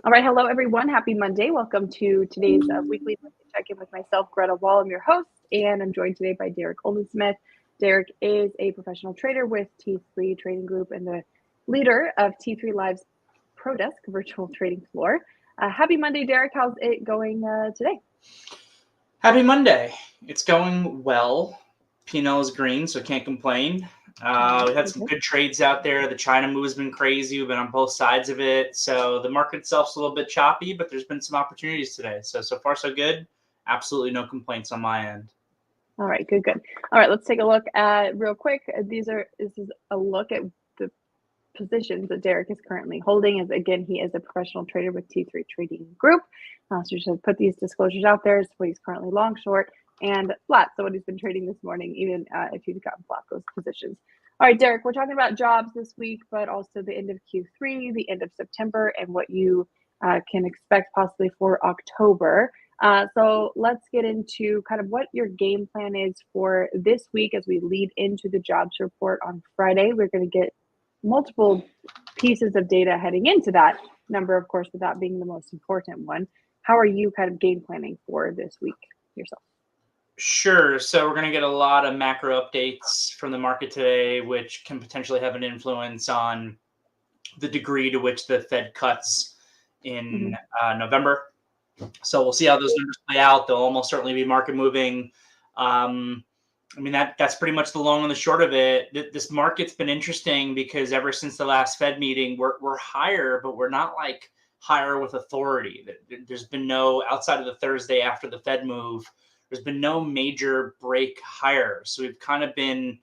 All right. Hello, everyone. Happy Monday. Welcome to today's weekly check-in with myself, Greta Wall. I'm your host, and I'm joined today by Derrick Oldensmith. Derrick is a professional trader with T3 Trading Group and the leader of T3 Live's ProDesk virtual trading floor. Happy Monday, Derrick. How's it going today? Happy Monday. It's going well. P&L is green, so can't complain. We've had some good trades out there. The China move has been crazy. We've been on both sides of it. So the market itself's a little bit choppy, but there's been some opportunities today. So far, so good. Absolutely no complaints on my end. All right, good. All right, let's take a look at real quick. This is a look at the positions that Derrick is currently holding. As again, he is a professional trader with T3 Trading Group. So you should put these disclosures out there. So he's currently long, short, and flat. So what he's been trading this morning, even if he's gotten flat those positions. All right, Derrick, we're talking about jobs this week, but also the end of Q3, the end of September, and what you can expect possibly for October. So let's get into kind of what your game plan is for this week as we lead into the jobs report on Friday. We're going to get multiple pieces of data heading into that number, of course, with that being the most important one. How are you kind of game planning for this week yourself? Sure. So we're going to get a lot of macro updates from the market today, which can potentially have an influence on the degree to which the Fed cuts in November. So we'll see how those numbers play out. They'll almost certainly be market moving. That's pretty much the long and the short of it. This market's been interesting because ever since the last Fed meeting, we're higher, but we're not like higher with authority. There's been no, outside of the Thursday after the Fed move, there's been no major break higher. So we've kind of been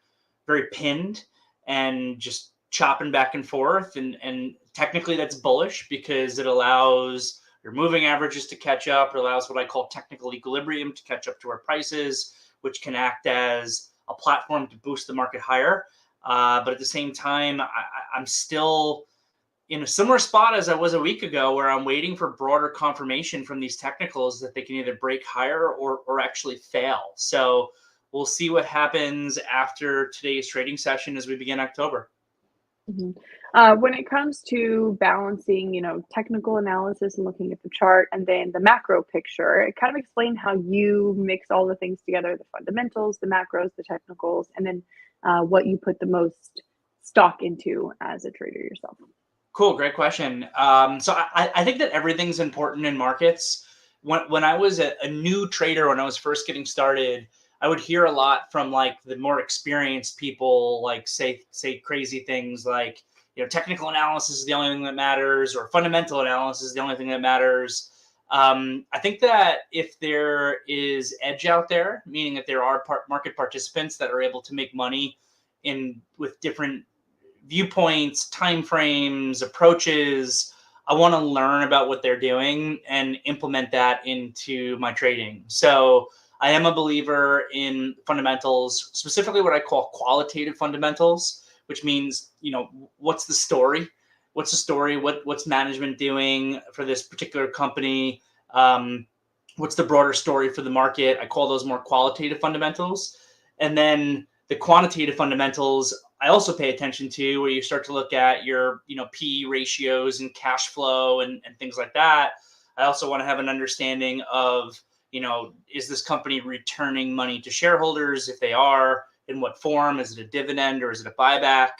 very pinned and just chopping back and forth. And technically that's bullish because it allows your moving averages to catch up. It allows what I call technical equilibrium to catch up to our prices, which can act as a platform to boost the market higher. But at the same time, I'm still in a similar spot as I was a week ago, where I'm waiting for broader confirmation from these technicals that they can either break higher or actually fail. So we'll see what happens after today's trading session as we begin October. When it comes to balancing, technical analysis and looking at the chart and then the macro picture, kind of explain how you mix all the things together, the fundamentals, the macros, the technicals, and then what you put the most stock into as a trader yourself. Cool. Great question. So I think that everything's important in markets. When I was a new trader, when I was first getting started, I would hear a lot from like the more experienced people, like say crazy things like, technical analysis is the only thing that matters, or fundamental analysis is the only thing that matters. I think that if there is edge out there, meaning that there are market participants that are able to make money with different viewpoints, timeframes, approaches, I want to learn about what they're doing and implement that into my trading. So I am a believer in fundamentals, specifically what I call qualitative fundamentals, which means, what's the story? What's the story? What's management doing for this particular company? What's the broader story for the market? I call those more qualitative fundamentals. And then the quantitative fundamentals, I also pay attention to, where you start to look at your, PE ratios and cash flow and things like that. I also want to have an understanding of, is this company returning money to shareholders? If they are, in what form? Is it a dividend or is it a buyback?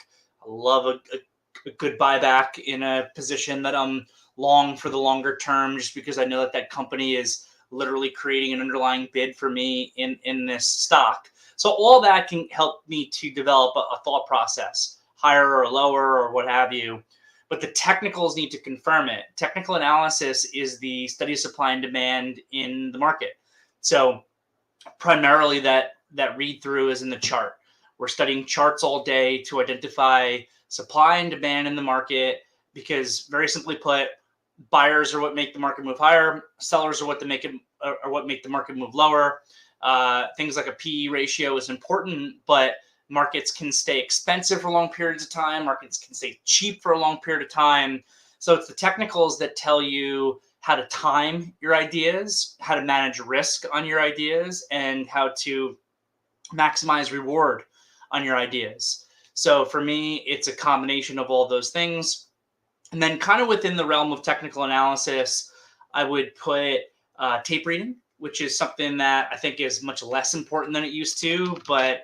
I love a good buyback in a position that I'm long for the longer term, just because I know that company is literally creating an underlying bid for me in this stock. So all that can help me to develop a thought process, higher or lower or what have you. But the technicals need to confirm it. Technical analysis is the study of supply and demand in the market. So primarily that read through is in the chart. We're studying charts all day to identify supply and demand in the market, because very simply put, buyers are what make the market move higher. Sellers are what make the market move lower. Things like a PE ratio is important, but markets can stay expensive for long periods of time. Markets can stay cheap for a long period of time. So it's the technicals that tell you how to time your ideas, how to manage risk on your ideas, and how to maximize reward on your ideas. So for me, it's a combination of all those things. And then kind of within the realm of technical analysis, I would put tape reading, which is something that I think is much less important than it used to, but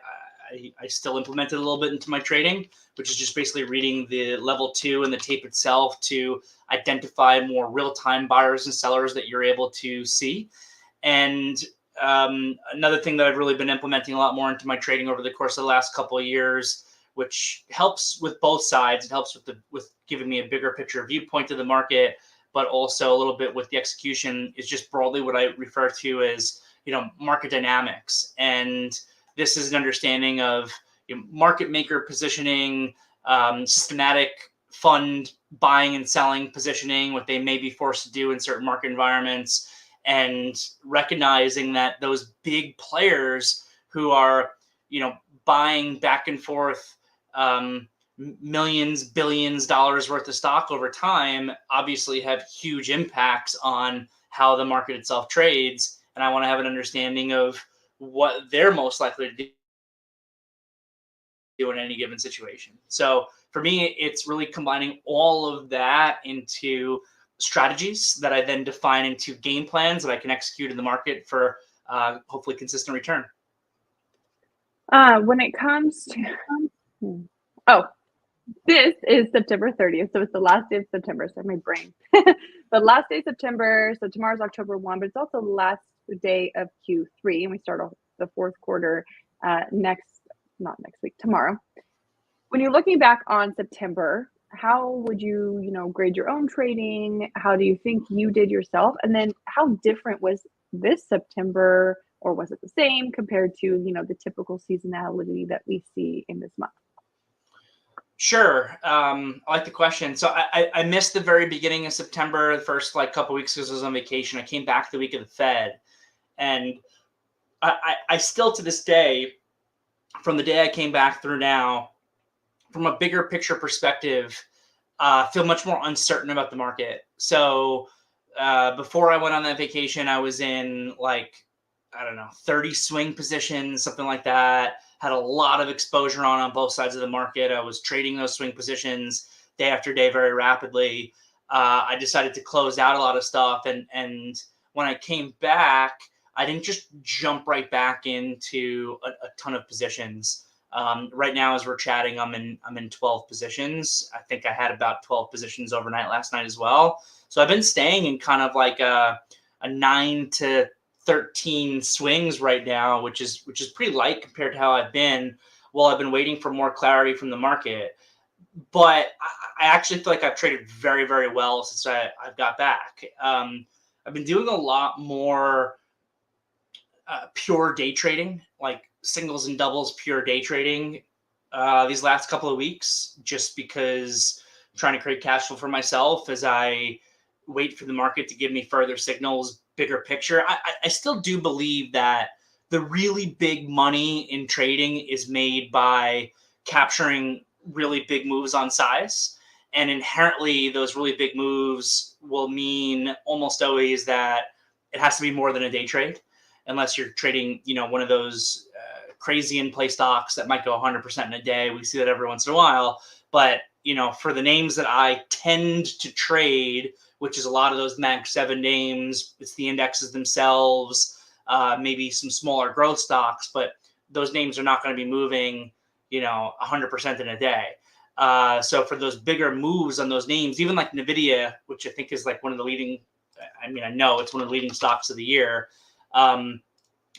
I still implemented a little bit into my trading, which is just basically reading the level 2 and the tape itself to identify more real-time buyers and sellers that you're able to see. And another thing that I've really been implementing a lot more into my trading over the course of the last couple of years, which helps with both sides. It helps with giving me a bigger picture viewpoint of the market, but also a little bit with the execution, is just broadly what I refer to as, market dynamics. And this is an understanding of market maker positioning, systematic fund buying and selling positioning, what they may be forced to do in certain market environments, and recognizing that those big players who are, buying back and forth millions, billions dollars worth of stock over time, obviously have huge impacts on how the market itself trades. And I want to have an understanding of what they're most likely to do in any given situation. So for me, it's really combining all of that into strategies that I then define into game plans that I can execute in the market for hopefully consistent return. When it comes to, this is September 30th. So it's the last day of September. So my brain, the last day of September. So tomorrow's October 1, but it's also the last day of Q3. And we start off the fourth quarter not next week, tomorrow. When you're looking back on September, how would you, grade your own trading? How do you think you did yourself? And then how different was this September, or was it the same compared to, the typical seasonality that we see in this month? Sure. I like the question. So I missed the very beginning of September, the first couple weeks because I was on vacation. I came back the week of the Fed, and I still to this day, from the day I came back through now, from a bigger picture perspective, feel much more uncertain about the market. So before I went on that vacation, I was in 30 swing positions, something like that. Had a lot of exposure on both sides of the market. I was trading those swing positions day after day very rapidly. I decided to close out a lot of stuff. And when I came back, I didn't just jump right back into a ton of positions. Right now, as we're chatting, I'm in 12 positions. I think I had about 12 positions overnight last night as well. So I've been staying in kind of like a 9 to 13 swings right now, which is pretty light compared to how I've been while I've been waiting for more clarity from the market. But I actually feel like I've traded very, very well since I've got back. I've been doing a lot more pure day trading, like singles and doubles, pure day trading these last couple of weeks, just because I'm trying to create cash flow for myself as I wait for the market to give me further signals, bigger picture. I still do believe that the really big money in trading is made by capturing really big moves on size. And inherently, those really big moves will mean almost always that it has to be more than a day trade, unless you're trading, one of those crazy in play stocks that might go 100% in a day. We see that every once in a while. But, for the names that I tend to trade, which is a lot of those Mag 7 names, it's the indexes themselves, maybe some smaller growth stocks, but those names are not going to be moving, 100% in a day. So for those bigger moves on those names, even like NVIDIA, which I think is like one of the leading, I know it's one of the leading stocks of the year.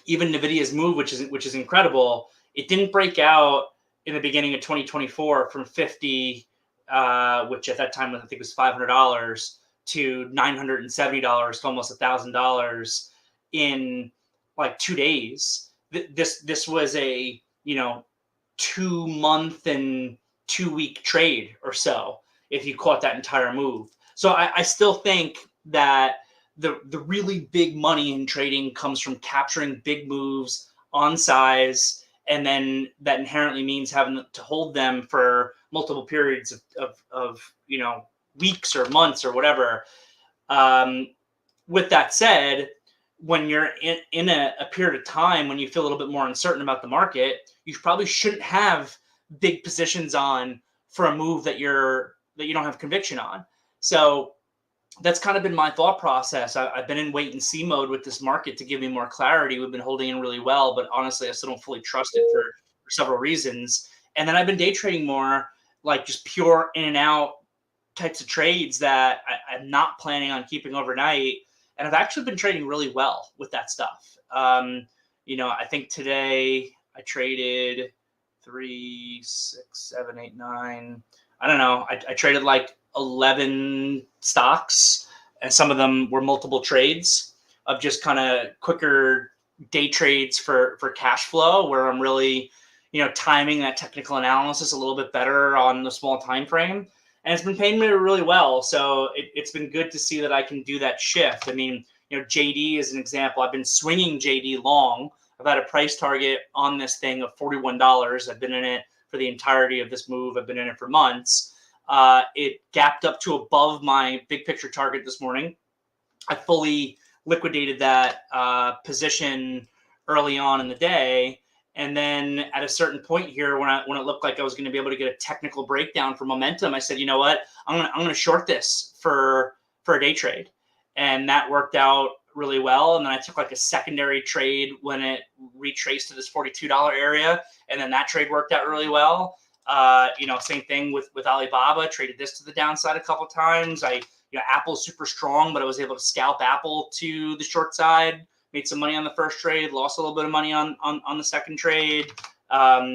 Even NVIDIA's move, which is incredible, it didn't break out in the beginning of 2024 from 50, which at that time I think was $500, to $970 to almost $1,000 in 2 days. This was a 2 month and 2 week trade or so if you caught that entire move. So I still think that the really big money in trading comes from capturing big moves on size, and then that inherently means having to hold them for multiple periods of weeks or months or whatever. With that said, when you're in a period of time when you feel a little bit more uncertain about the market, you probably shouldn't have big positions on for a move that you don't have conviction on. So that's kind of been my thought process. I've been in wait and see mode with this market to give me more clarity. We've been holding in really well, but honestly, I still don't fully trust it for several reasons. And then I've been day trading more, like just pure in and out types of trades that I'm not planning on keeping overnight. And I've actually been trading really well with that stuff. I think today I traded 3, 6, 7, 8, 9. I don't know. I traded like 11 stocks, and some of them were multiple trades of just kind of quicker day trades for cash flow, where I'm really, timing that technical analysis a little bit better on the small time frame. And it's been paying me really well. So it's been good to see that I can do that shift. I mean, JD is an example. I've been swinging JD long. I've had a price target on this thing of $41. I've been in it for the entirety of this move. I've been in it for months. It gapped up to above my big picture target this morning. I fully liquidated that position early on in the day. And then at a certain point here, when it looked like I was going to be able to get a technical breakdown for momentum, I said, you know what, I'm gonna short this for a day trade. And that worked out really well. And then I took like a secondary trade when it retraced to this $42 area. And then that trade worked out really well. Same thing with Alibaba, traded this to the downside a couple of times. Apple's super strong, but I was able to scalp Apple to the short side, made some money on the first trade, lost a little bit of money on the second trade.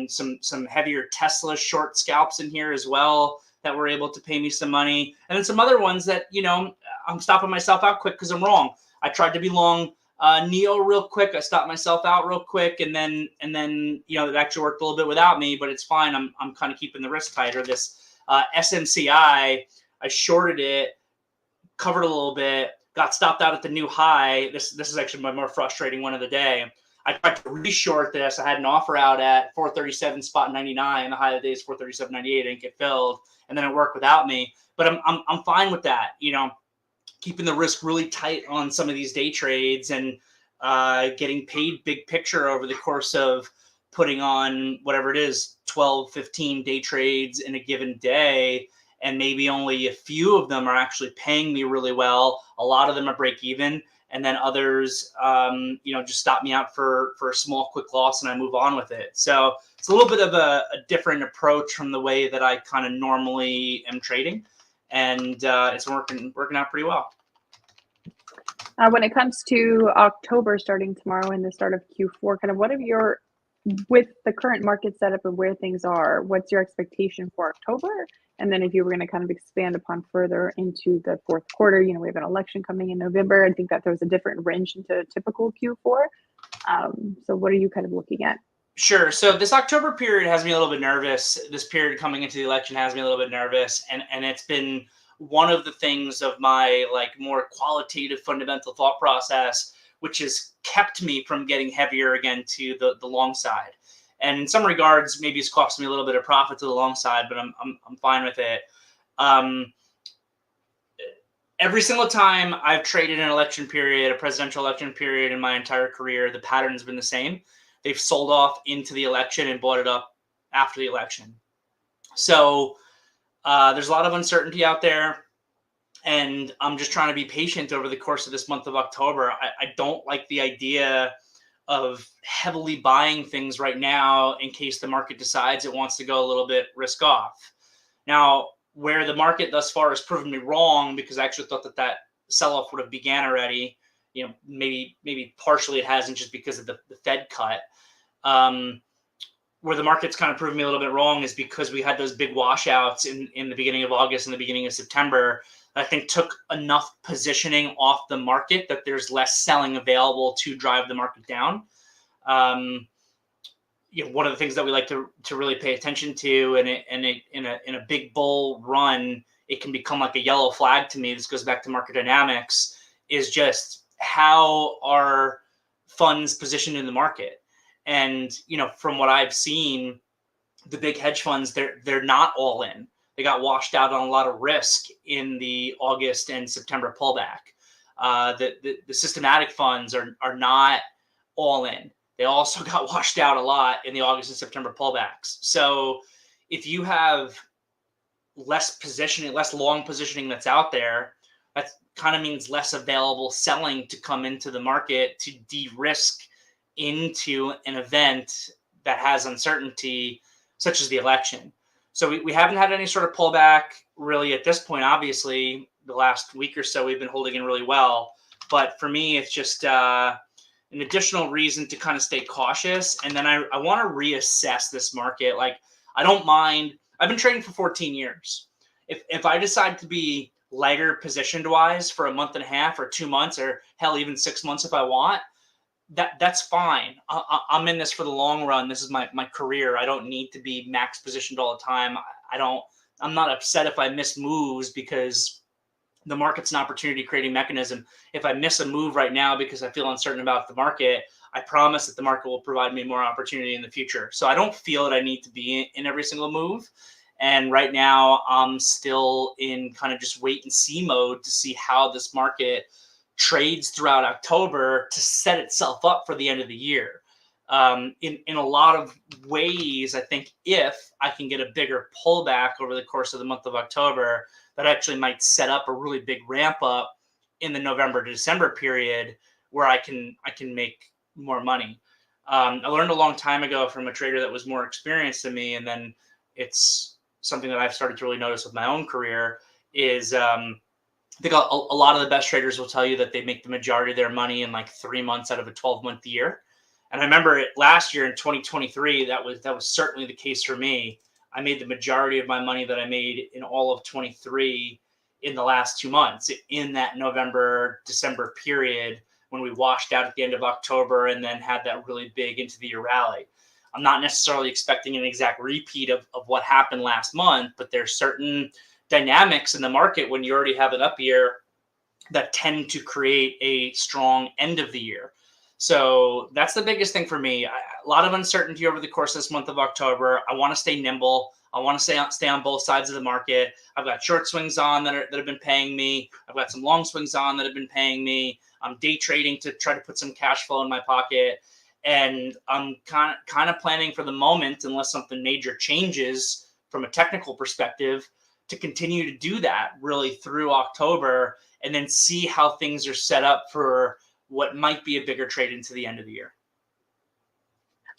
Some heavier Tesla short scalps in here as well that were able to pay me some money. And then some other ones that, I'm stopping myself out quick because I'm wrong. I tried to be long Neo real quick. I stopped myself out real quick, and then it actually worked a little bit without me, but it's fine. I'm kind of keeping the risk tighter. This SMCI, I shorted it, covered a little bit, got stopped out at the new high. This is actually my more frustrating one of the day. I tried to reshort this. I had an offer out at 437 spot 99. The high of the day is 437.98. Didn't get filled, and then it worked without me. But I'm fine with that. Keeping the risk really tight on some of these day trades and getting paid big picture over the course of putting on whatever it is, 12, 15 day trades in a given day. And maybe only a few of them are actually paying me really well. A lot of them are break even. And then others, just stop me out for a small, quick loss, and I move on with it. So it's a little bit of a different approach from the way that I kind of normally am trading. And it's working out pretty well. When it comes to October starting tomorrow and the start of Q4, kind of what are with the current market setup and where things are, what's your expectation for October? And then if you were going to kind of expand upon further into the fourth quarter, we have an election coming in November. I think that throws a different wrench into a typical Q4. So what are you kind of looking at? Sure. So this October period has me a little bit nervous. This period coming into the election has me a little bit nervous. And it's been one of the things of my more qualitative fundamental thought process, which has kept me from getting heavier again to the long side. And in some regards, maybe it's cost me a little bit of profit to the long side, but I'm fine with it. Every single time I've traded an election period, a presidential election period in my entire career, the pattern's been the same. They've sold off into the election and bought it up after the election. So there's a lot of uncertainty out there, and I'm just trying to be patient over the course of this month of October. I don't like the idea of heavily buying things right now in case the market decides it wants to go a little bit risk off. Now, where the market thus far has proven me wrong, because I actually thought that sell-off would have began already, maybe partially it hasn't just because of the Fed cut. Where the market's kind of proven me a little bit wrong is because we had those big washouts in the beginning of August and the beginning of September that I think took enough positioning off the market that there's less selling available to drive the market down. One of the things that we like to really pay attention to, and in a big bull run, it can become like a yellow flag to me. This goes back to market dynamics, is just how are funds positioned in the market. And, from what I've seen, the big hedge funds, they're not all in. They got washed out on a lot of risk in the August and September pullback. The systematic funds are not all in. They also got washed out a lot in the August and September pullbacks. So if you have less positioning, less long positioning that's out there, that kind of means less available selling to come into the market to de-risk into an event that has uncertainty, such as the election. So we haven't had any sort of pullback really at this point. Obviously, the last week or so, we've been holding in really well. But for me, it's just an additional reason to kind of stay cautious. And then I want to reassess this market. Like, I don't mind. I've been trading for 14 years. If I decide to be lighter positioned wise for a month and a half or 2 months, or hell, even 6 months if I want, that's fine. I'm in this for the long run. This is my career. I don't need to be max positioned all the time. I'm not upset if I miss moves, because the market's an opportunity creating mechanism. If I miss a move right now because I feel uncertain about the market, I promise that the market will provide me more opportunity in the future. So I don't feel that I need to be in every single move. And right now I'm still in kind of just wait and see mode to see how this market trades throughout October to set itself up for the end of the year. In a lot of ways, I think if I can get a bigger pullback over the course of the month of October, that actually might set up a really big ramp up in the November to December period where I can make more money. I learned a long time ago from a trader that was more experienced than me, and then it's something that I've started to really notice with my own career is I think a lot of the best traders will tell you that they make the majority of their money in like 3 months out of a 12-month year. And I remember it last year in 2023, that was certainly the case for me. I made the majority of my money that I made in all of 23 in the last 2 months, in that November, December period when we washed out at the end of October and then had that really big into the year rally. I'm not necessarily expecting an exact repeat of what happened last month, but there's certain dynamics in the market when you already have an up year that tend to create a strong end of the year. So that's the biggest thing for me. A lot of uncertainty over the course of this month of October. I want to stay nimble. I want to stay on both sides of the market. I've got short swings on that have been paying me. I've got some long swings on that have been paying me. I'm day trading to try to put some cash flow in my pocket. And I'm kind of planning for the moment, unless something major changes from a technical perspective, to continue to do that really through October, and then see how things are set up for what might be a bigger trade into the end of the year.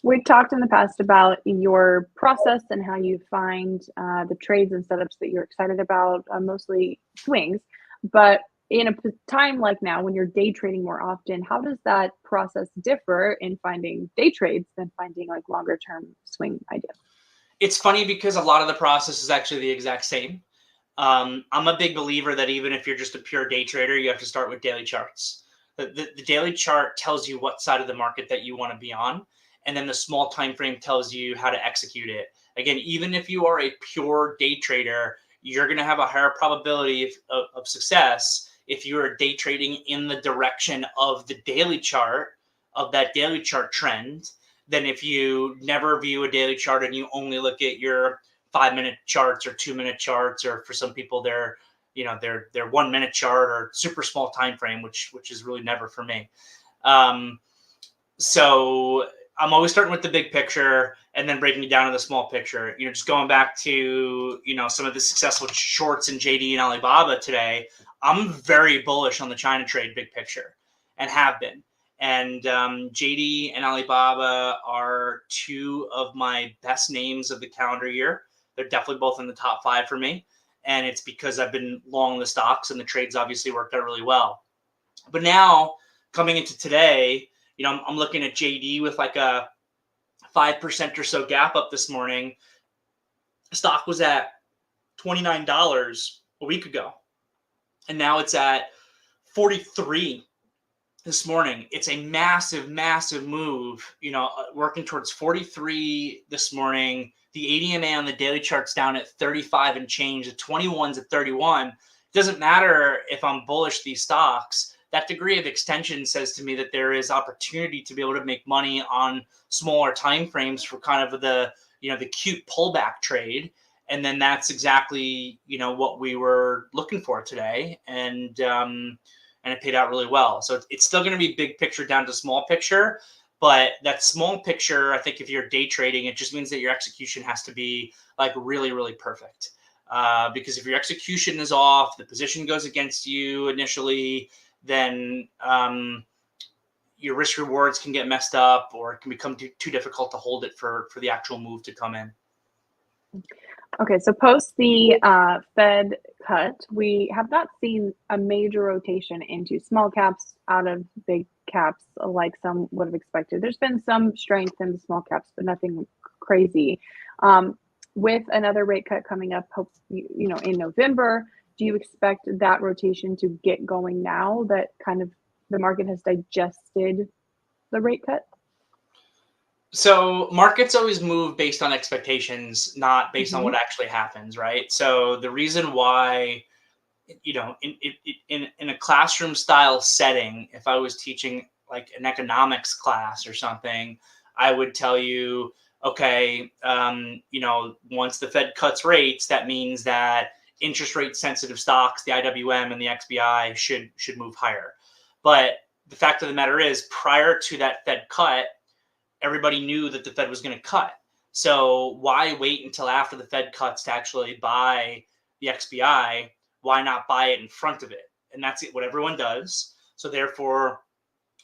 We've talked in the past about your process and how you find the trades and setups that you're excited about, mostly swings. But in a time like now, when you're day trading more often, how does that process differ in finding day trades than finding like longer term swing ideas? It's funny because a lot of the process is actually the exact same. I'm a big believer that even if you're just a pure day trader, you have to start with daily charts. The daily chart tells you what side of the market that you want to be on, and then the small time frame tells you how to execute it. Again, even if you are a pure day trader, you're going to have a higher probability of success if you are day trading in the direction of the daily chart, of that daily chart trend, than if you never view a daily chart and you only look at your 5-minute charts or 2-minute charts, or for some people their 1-minute chart or super small time frame, which is really never for me. So I'm always starting with the big picture and then breaking it down to the small picture. Just going back to some of the successful shorts in JD and Alibaba today, I'm very bullish on the China trade big picture, and have been. And JD and Alibaba are two of my best names of the calendar year. They're definitely both in the top 5 for me. And it's because I've been long the stocks, and the trades obviously worked out really well. But now coming into today, I'm looking at JD with like a 5% or so gap up this morning. Stock was at $29 a week ago, and now it's at 43 this morning. It's a massive, massive move, working towards 43 this morning. The ADMA on the daily chart's down at 35 and change. The 21's at 31. It doesn't matter if I'm bullish these stocks. That degree of extension says to me that there is opportunity to be able to make money on smaller time frames for kind of the cute pullback trade. And then that's exactly, what we were looking for today. And it paid out really well. So it's still going to be big picture down to small picture. But that small picture, I think if you're day trading, it just means that your execution has to be like really, really perfect. Because if your execution is off, the position goes against you initially, then your risk rewards can get messed up, or it can become too difficult to hold it for the actual move to come in. Okay, so post the Fed cut, we have not seen a major rotation into small caps out of big caps like some would have expected. There's been some strength in the small caps, but nothing crazy. With another rate cut coming up, in November, do you expect that rotation to get going now that kind of the market has digested the rate cut? So markets always move based on expectations, not based on what actually happens, right? So the reason why, in a classroom style setting, if I was teaching like an economics class or something, I would tell you, okay, once the Fed cuts rates, that means that interest rate sensitive stocks, the IWM and the XBI should move higher. But the fact of the matter is, prior to that Fed cut, everybody knew that the Fed was going to cut. So why wait until after the Fed cuts to actually buy the XBI? Why not buy it in front of it? And that's what everyone does. So therefore,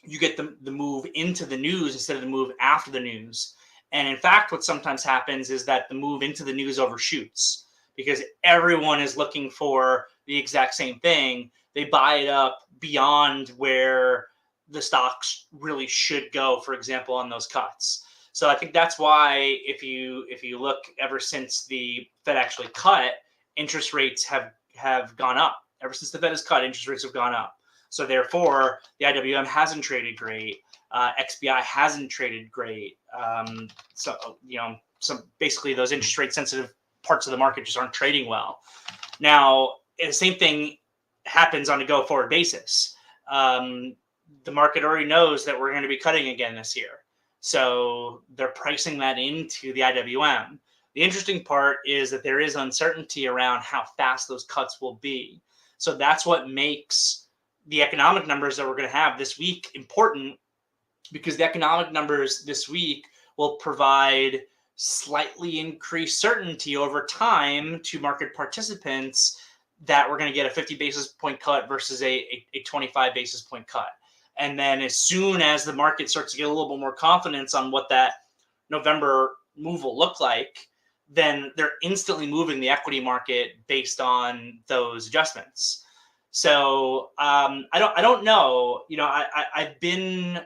you get the move into the news instead of the move after the news. And in fact, what sometimes happens is that the move into the news overshoots because everyone is looking for the exact same thing. They buy it up beyond where the stocks really should go, for example, on those cuts. So I think that's why if you look ever since the Fed actually cut, interest rates have gone up. Ever since the Fed has cut, interest rates have gone up. So therefore, the IWM hasn't traded great. XBI hasn't traded great. So basically those interest rate sensitive parts of the market just aren't trading well. Now, the same thing happens on a go forward basis. The market already knows that we're going to be cutting again this year. So they're pricing that into the IWM. The interesting part is that there is uncertainty around how fast those cuts will be. So that's what makes the economic numbers that we're going to have this week important, because the economic numbers this week will provide slightly increased certainty over time to market participants that we're going to get a 50 basis point cut versus a 25 basis point cut. And then as soon as the market starts to get a little bit more confidence on what that November move will look like, then they're instantly moving the equity market based on those adjustments. So I don't know. I've been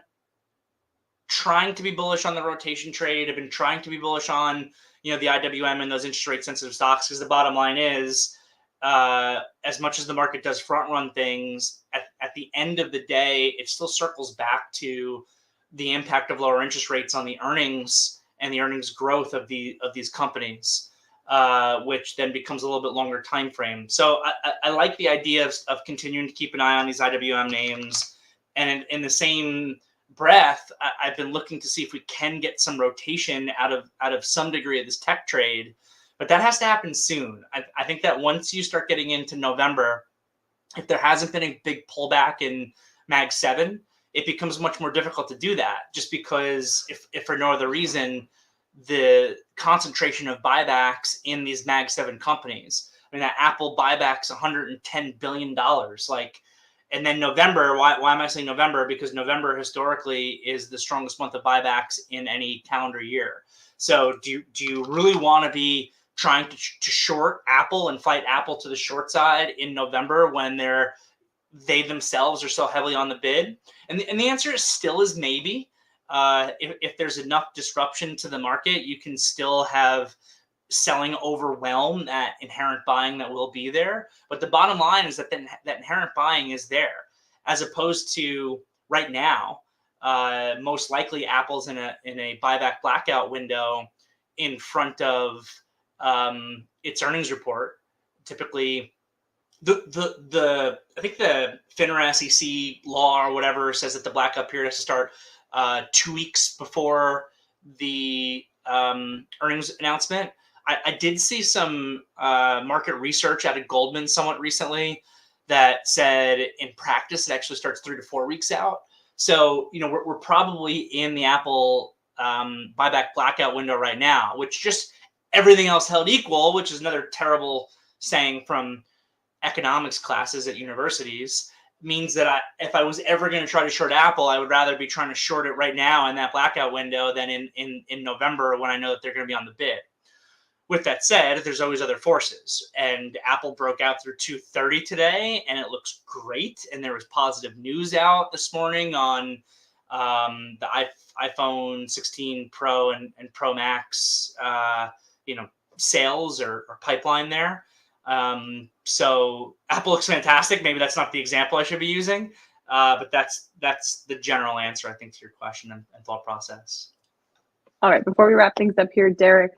trying to be bullish on the rotation trade. I've been trying to be bullish on the IWM and those interest rate sensitive stocks, because the bottom line is, as much as the market does front run things, at the end of the day, it still circles back to the impact of lower interest rates on the earnings and the earnings growth of these companies, which then becomes a little bit longer time frame. So I like the idea of continuing to keep an eye on these IWM names. And in the same breath, I've been looking to see if we can get some rotation out of some degree of this tech trade. But that has to happen soon. I think that once you start getting into November, if there hasn't been a big pullback in Mag 7, it becomes much more difficult to do that, just because if for no other reason, the concentration of buybacks in these Mag 7 companies. I mean, that Apple buyback's $110 billion. And then November, why am I saying November? Because November historically is the strongest month of buybacks in any calendar year. So do you really want to be trying to short Apple and fight Apple to the short side in November when they themselves are so heavily on the bid? And the answer still is maybe. If there's enough disruption to the market, you can still have selling overwhelm that inherent buying that will be there. But the bottom line is that that inherent buying is there, as opposed to right now. Most likely Apple's in a buyback blackout window in front of its earnings report. Typically, I think the FINRA SEC law or whatever says that the blackout period has to start 2 weeks before the earnings announcement. I did see some market research out of Goldman somewhat recently that said in practice it actually starts 3 to 4 weeks out. So we're probably in the Apple buyback blackout window right now, which, just everything else held equal, which is another terrible saying from economics classes at universities, means that if I was ever going to try to short Apple, I would rather be trying to short it right now in that blackout window than in November when I know that they're going to be on the bid. With that said, there's always other forces, and Apple broke out through 230 today, and it looks great. And there was positive news out this morning on the iPhone 16 Pro and Pro Max, sales or pipeline there. So Apple looks fantastic. Maybe that's not the example I should be using, but that's the general answer, I think, to your question and thought process. All right, before we wrap things up here, Derrick,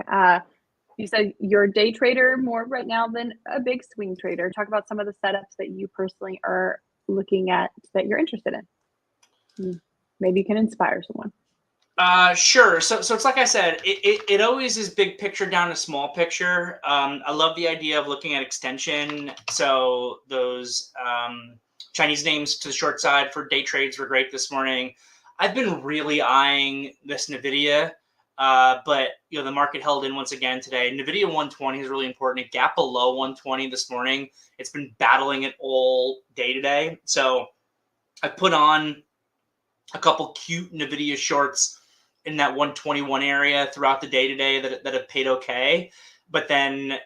you said you're a day trader more right now than a big swing trader. Talk about some of the setups that you personally are looking at that you're interested in. Maybe you can inspire someone. Sure. So it's like I said, it always is big picture down to small picture. I love the idea of looking at extension. So those Chinese names to the short side for day trades were great this morning. I've been really eyeing this NVIDIA, but the market held in once again today. NVIDIA 120 is really important. It gapped below 120 this morning. It's been battling it all day today. So I put on a couple cute NVIDIA shorts in that 121 area throughout the day today that have paid okay. But then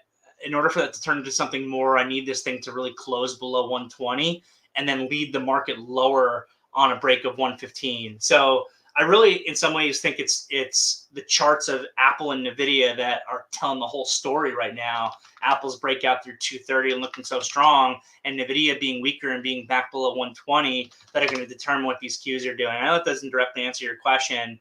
in order for that to turn into something more, I need this thing to really close below 120 and then lead the market lower on a break of 115. So I really, in some ways, think it's the charts of Apple and NVIDIA that are telling the whole story right now. Apple's breakout through 230 and looking so strong, and NVIDIA being weaker and being back below 120 that are going to determine what these cues are doing. I know it doesn't directly answer your question,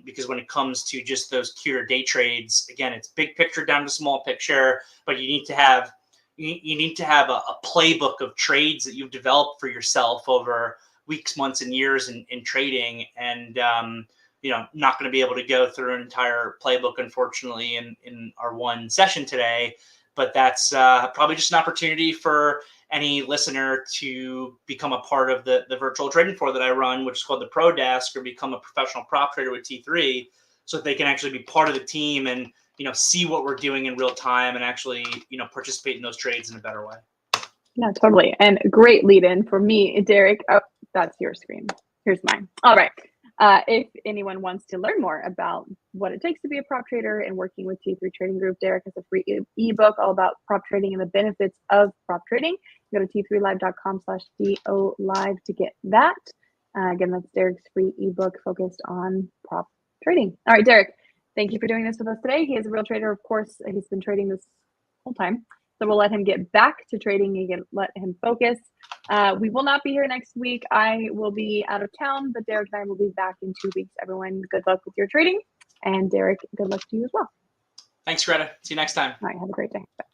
because when it comes to just those pure day trades, again, it's big picture down to small picture, but you need to have a playbook of trades that you've developed for yourself over weeks, months, and years in trading, and not going to be able to go through an entire playbook, unfortunately, in our one session today. But that's probably just an opportunity for any listener to become a part of the virtual trading floor that I run, which is called the Pro Desk, or become a professional prop trader with T3, so that they can actually be part of the team and see what we're doing in real time and actually participate in those trades in a better way. Yeah, totally. And great lead in for me, Derrick. Oh, that's your screen. Here's mine. All right. If anyone wants to learn more about what it takes to be a prop trader and working with T3 Trading Group, Derrick has a free ebook all about prop trading and the benefits of prop trading. Go to t3live.com/DO live to get that. Again, that's Derrick's free ebook focused on prop trading. All right, Derrick, thank you for doing this with us today. He is a real trader, of course. He's been trading this whole time. So we'll let him get back to trading and let him focus. We will not be here next week. I will be out of town, but Derrick and I will be back in 2 weeks. Everyone, good luck with your trading. And Derrick, good luck to you as well. Thanks, Greta. See you next time. All right, have a great day. Bye.